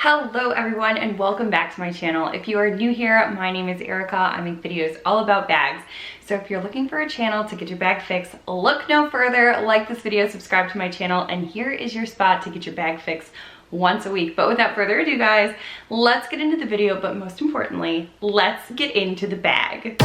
Hello everyone and welcome back to my channel. If you are new here, my name is Erica. I make videos all about bags. So if you're looking for a channel to get your bag fixed, look no further, like this video, subscribe to my channel, and here is your spot to get your bag fixed once a week. But without further ado guys, let's get into the video, but most importantly, let's get into the bag.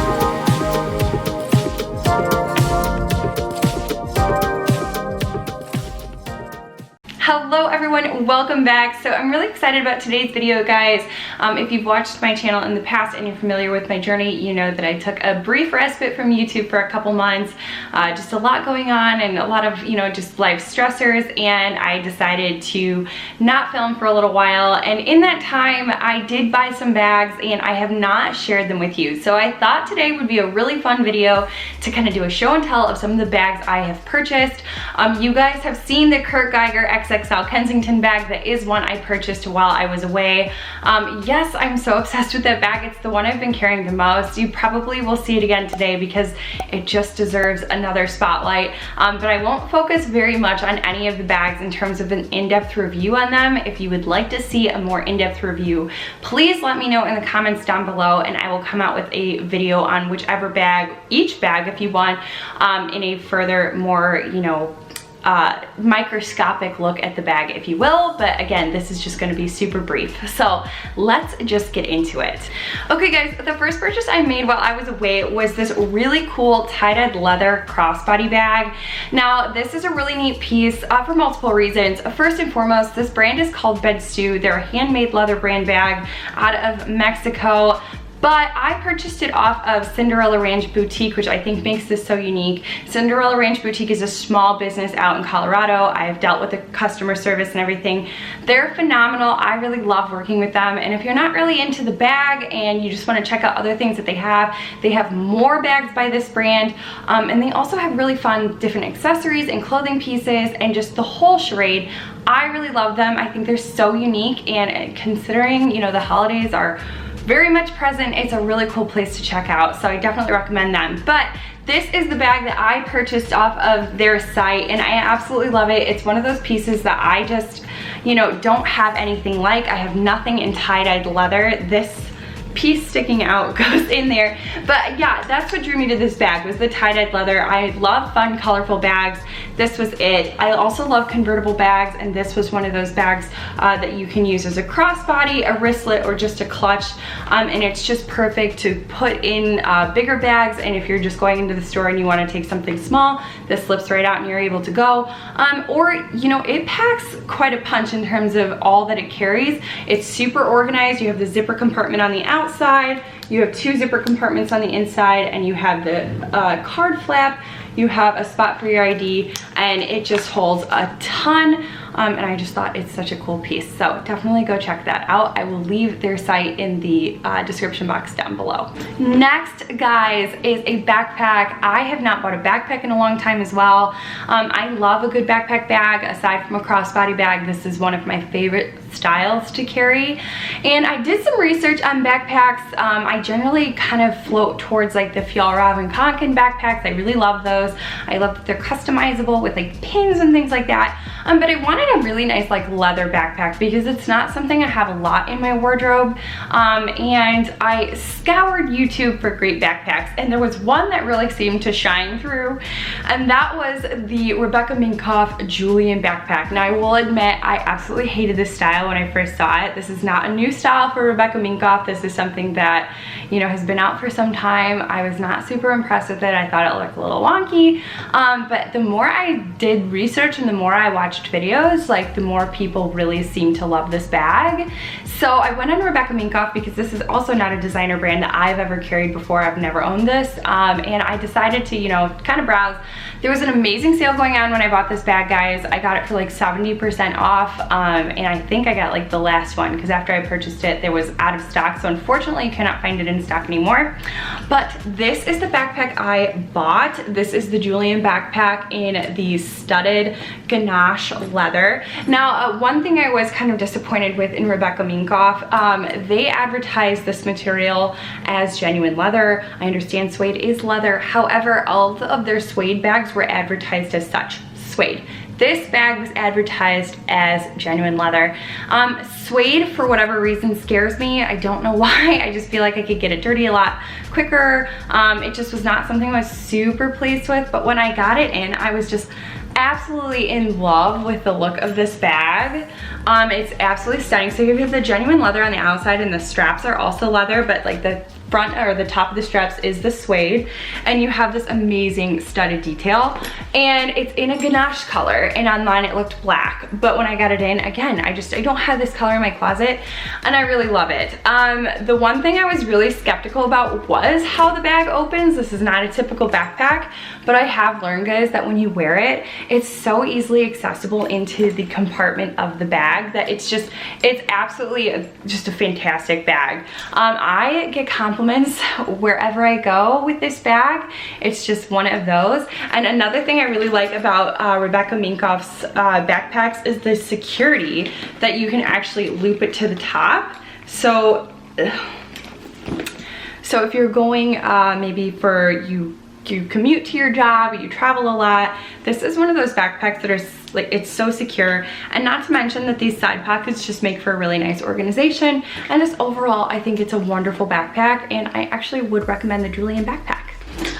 Hello everyone, welcome back. So I'm really excited about today's video guys. If you've watched my channel in the past and you're familiar with my journey, you know that I took a brief respite from YouTube for a couple months. Just a lot going on and a lot of, just life stressors, and I decided to not film for a little while. And in that time, I did buy some bags and I have not shared them with you. So I thought today would be a really fun video to kind of do a show and tell of some of the bags I have purchased. You guys have seen the Geiger XXL Kensington bag. That is one I purchased while I was away. Yes, I'm so obsessed with that bag. It's the one I've been carrying the most. You probably will see it again today because it just deserves another spotlight. But I won't focus very much on any of the bags in terms of an in-depth review on them. If you would like to see a more in-depth review, please let me know in the comments down below and I will come out with a video on whichever bag, each bag if you want, in a further, more, microscopic look at the bag, if you will. But again, this is just going to be super brief. So let's just get into it. Okay guys, the first purchase I made while I was away was this really cool tie-dyed leather crossbody bag. Now this is a really neat piece for multiple reasons. First and foremost, this brand is called Bed Stew. They're a handmade leather brand bag out of Mexico. But I purchased it off of Cinderella Ranch Boutique, which I think makes this so unique. Cinderella Ranch Boutique is a small business out in Colorado. I've dealt with the customer service and everything. They're phenomenal. I really love working with them. And if you're not really into the bag and you just want to check out other things that they have more bags by this brand. And they also have really fun different accessories and clothing pieces and just the whole charade. I really love them. I think they're so unique, and considering, the holidays are very much present, it's a really cool place to check out. So I definitely recommend them. But this is the bag that I purchased off of their site and I absolutely love it. It's one of those pieces that I just, don't have anything like. I have nothing in tie-dyed leather. This piece sticking out goes in there. But yeah, that's what drew me to this bag, was the tie-dyed leather. I love fun, colorful bags. This was it. I also love convertible bags, and this was one of those bags that you can use as a crossbody, a wristlet, or just a clutch. And it's just perfect to put in bigger bags, and if you're just going into the store and you want to take something small, this slips right out and you're able to go. Or, it packs quite a punch in terms of all that it carries. It's super organized. You have the zipper compartment on the outside, you have two zipper compartments on the inside, and you have the card flap, you have a spot for your ID, and it just holds a ton. And I just thought it's such a cool piece. So definitely go check that out. I will leave their site in the description box down below. Next, guys, is a backpack. I have not bought a backpack in a long time as well. I love a good backpack bag. Aside from a crossbody bag, this is one of my favorite styles to carry. And I did some research on backpacks. I generally kind of float towards like the Fjallraven Kanken backpacks. I really love those. I love that they're customizable with like pins and things like that. But I wanted a really nice like leather backpack because it's not something I have a lot in my wardrobe. And I scoured YouTube for great backpacks, and there was one that really seemed to shine through, and that was the Rebecca Minkoff Julian backpack. Now I will admit I absolutely hated this style when I first saw it. This is not a new style for Rebecca Minkoff. This is something that, has been out for some time. I was not super impressed with it. I thought it looked a little wonky. But the more I did research and the more I watched videos, like the more people really seem to love this bag. So I went on Rebecca Minkoff because this is also not a designer brand that I've ever carried before. I've never owned this. And I decided to, kind of browse. There was an amazing sale going on when I bought this bag, guys. I got it for like 70% off. And I think I got like the last one because after I purchased it, there was out of stock. So unfortunately, you cannot find it in stock anymore. But this is the backpack I bought. This is the Julian backpack in the studded ganache leather. Now, one thing I was kind of disappointed with in Rebecca Minkoff, they advertise this material as genuine leather. I understand suede is leather. However, all of their suede bags were advertised as such. Suede. This bag was advertised as genuine leather. Suede, for whatever reason, scares me. I don't know why. I just feel like I could get it dirty a lot quicker. It just was not something I was super pleased with, but when I got it in, I was just absolutely in love with the look of this bag. It's absolutely stunning. So you have the genuine leather on the outside, and the straps are also leather, but like the front or the top of the straps is the suede, and you have this amazing studded detail, and it's in a ganache color, and online it looked black, but when I got it in, again, I don't have this color in my closet, and I really love it. The one thing I was really skeptical about was how the bag opens. This is not a typical backpack, but I have learned, guys, that when you wear it, it's so easily accessible into the compartment of the bag that it's absolutely just a fantastic bag. I get compliments wherever I go with this bag. It's just one of those. And another thing I really like about Rebecca Minkoff's backpacks is the security that you can actually loop it to the top. So if you're going maybe for you commute to your job, you travel a lot, this is one of those backpacks that are like, it's so secure. And not to mention that these side pockets just make for a really nice organization, and just overall I think it's a wonderful backpack, and I actually would recommend the Julian backpack.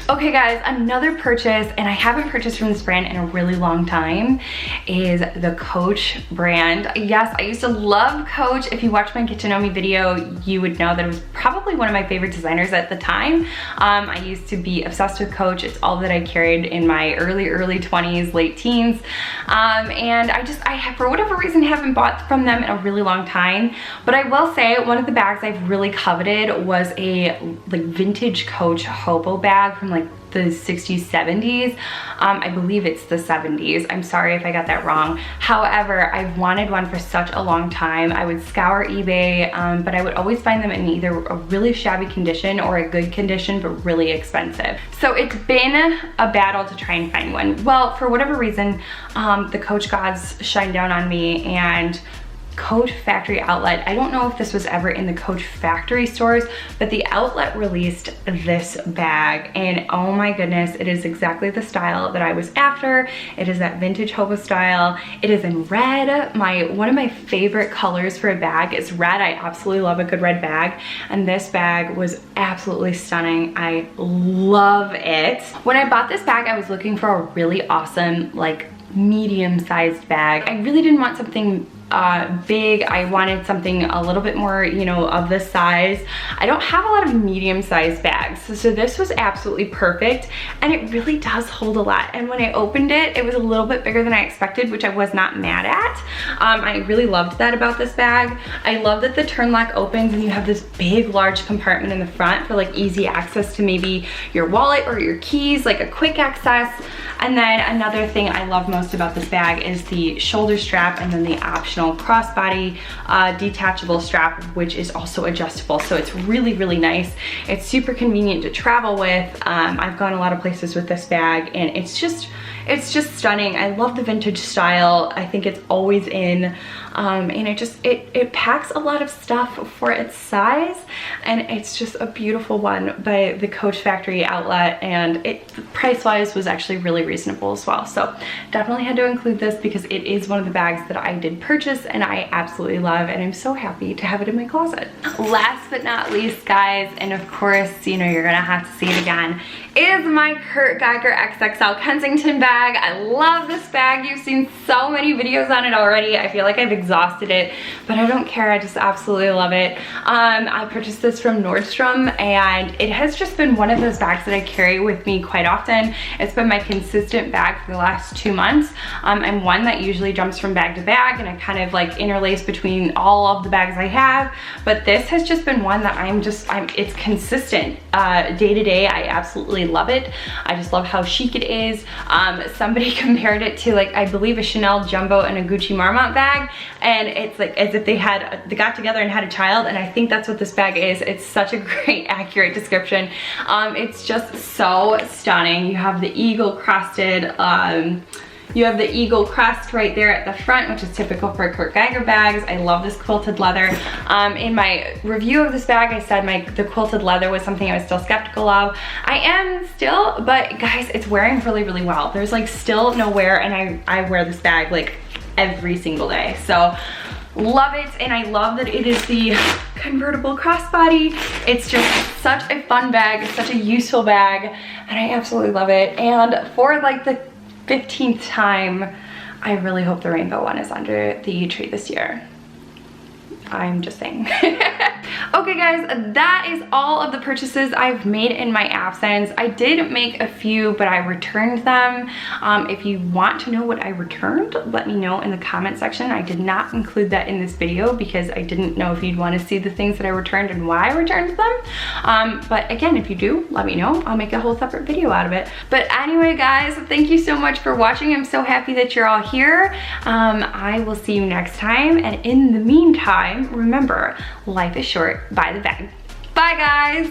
Okay guys, another purchase, and I haven't purchased from this brand in a really long time, is the Coach brand. Yes, I used to love Coach. If you watched my Get to Know Me video, you would know that it was probably one of my favorite designers at the time. I used to be obsessed with Coach. It's all that I carried in my early 20s, late teens. And I for whatever reason haven't bought from them in a really long time. But I will say one of the bags I've really coveted was a like vintage Coach hobo bag from like the 60s, 70s. I believe it's the 70s. I'm sorry if I got that wrong. However, I've wanted one for such a long time. I would scour eBay, but I would always find them in either a really shabby condition or a good condition, but really expensive. So it's been a battle to try and find one. Well, for whatever reason, the Coach gods shined down on me, and Coach factory outlet, I don't know if this was ever in the Coach factory stores, but the outlet released this bag, and oh my goodness, it is exactly the style that I was after. It is that vintage hobo style. It is in red. One of my favorite colors for a bag is red. I absolutely love a good red bag, and this bag was absolutely stunning. I love it. When I bought this bag, I was looking for a really awesome, like, medium-sized bag. I really didn't want something big. I wanted something a little bit more, you know, of this size. I don't have a lot of medium-sized bags, so this was absolutely perfect, and it really does hold a lot. And when I opened it, it was a little bit bigger than I expected, which I was not mad at. I really loved that about this bag. I love that the turn lock opens and you have this big, large compartment in the front for like easy access to maybe your wallet or your keys, like a quick access. And then another thing I love most about this bag is the shoulder strap, and then the optional crossbody detachable strap, which is also adjustable. So it's really, really nice. It's super convenient to travel with. I've gone a lot of places with this bag, and it's just stunning. I love the vintage style. I think it's always in, and it packs a lot of stuff for its size, and it's just a beautiful one by the Coach factory outlet, and it price-wise was actually really reasonable as well. So definitely had to include this because it is one of the bags that I did purchase and I absolutely love, and I'm so happy to have it in my closet. Last but not least, guys, and of course, you know, you're gonna have to see it again, is my Geiger XXL Kensington bag. I love this bag. You've seen so many videos on it already. I feel like I've exhausted it, but I don't care. I just absolutely love it. I purchased this from Nordstrom, and it has just been one of those bags that I carry with me quite often. It's been my consistent bag for the last 2 months. I'm one that usually jumps from bag to bag, and I kind of like interlace between all of the bags I have, but this has just been one that it's consistent day to day. I absolutely love it. I just love how chic it is. Somebody compared it to, like, I believe a Chanel Jumbo and a Gucci Marmont bag, and it's like as if they got together and had a child, and I think that's what this bag is. It's such a great, accurate description. It's just so stunning. You have the eagle crosted You have the eagle crest right there at the front, which is typical for Geiger bags. I love this quilted leather. In my review of this bag, I said the quilted leather was something I was still skeptical of. I am still, but guys, it's wearing really, really well. There's like still no wear, and I wear this bag like every single day. So love it, and I love that it is the convertible crossbody. It's just such a fun bag. It's such a useful bag, and I absolutely love it. And for like the 15th time, I really hope the rainbow one is under the tree this year. I'm just saying. Okay guys, that is all of the purchases I've made in my absence. I did make a few, but I returned them. If you want to know what I returned, let me know in the comment section. I did not include that in this video because I didn't know if you'd want to see the things that I returned and why I returned them. But again, if you do, let me know. I'll make a whole separate video out of it. But anyway guys, thank you so much for watching. I'm so happy that you're all here. I will see you next time, and in the meantime, remember, life is short. Buy the bag. Bye guys.